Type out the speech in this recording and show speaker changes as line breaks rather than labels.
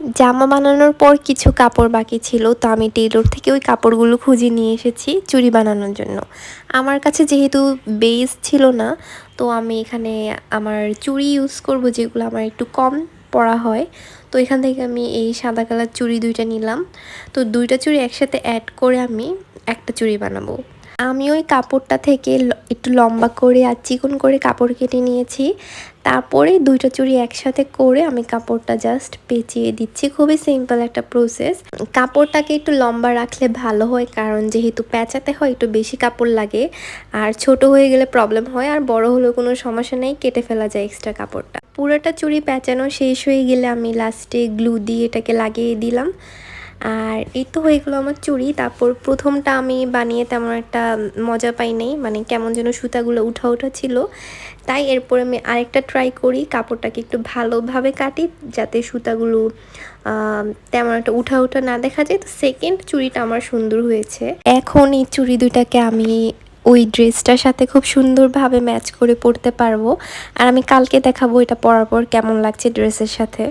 জামা বানানোর পর কিছু কাপড় বাকি ছিল, তো আমি টেইলর থেকে ওই কাপড়গুলো খুঁজে নিয়ে এসেছি চুড়ি বানানোর জন্য। আমার কাছে যেহেতু বেস ছিল না, তো আমি এখানে আমার চুড়ি ইউজ করব যেগুলো আমার একটু কম পরা হয়। তো এখান থেকে আমি এই সাদা কালার চুড়ি 2টা নিলাম। তো 2টা চুড়ি একসাথে অ্যাড করে আমি একটা চুড়ি বানাবো। আমি ওই কাপড়টা থেকে একটু লম্বা করে আর চিকন করে কাপড় কেটে নিয়েছি। তারপরে 2টা চুড়ি একসাথে করে আমি কাপড়টা জাস্ট পেঁচিয়ে দিচ্ছি। খুবই সিম্পল একটা প্রসেস। কাপড়টাকে একটু লম্বা রাখলে ভালো হয়, কারণ যেহেতু পেঁচাতে হয় একটু বেশি কাপড় লাগে। আর ছোট হয়ে গেলে প্রবলেম হয়, আর বড় হলেও কোনো সমস্যা নেই, কেটে ফেলা যায় এক্সট্রা কাপড়টা। পুরোটা চুড়ি পেঁচানো শেষ হয়ে গেলে আমি লাস্টে গ্লু দিয়ে এটাকে লাগিয়ে দিলাম। আর এই তো হয়ে গেলো আমার চুড়ি। তারপর প্রথমটা আমি বানিয়ে তেমন একটা মজা পাই নাই, মানে কেমন যেন সুতাগুলো উঠা উঠা ছিল। তাই এরপর আমি আরেকটা ট্রাই করি, কাপড়টাকে একটু ভালোভাবে কাটি যাতে সুতাগুলো তেমন একটা উঠা উঠা না দেখা যায়। তো সেকেন্ড চুড়িটা আমার সুন্দর হয়েছে। এখন এই চুড়ি 2টাকে আমি ওই ড্রেসটার সাথে খুব সুন্দরভাবে ম্যাচ করে পরতে পারবো। আর আমি কালকে দেখাবো এটা পরার পর কেমন লাগছে ড্রেসের সাথে।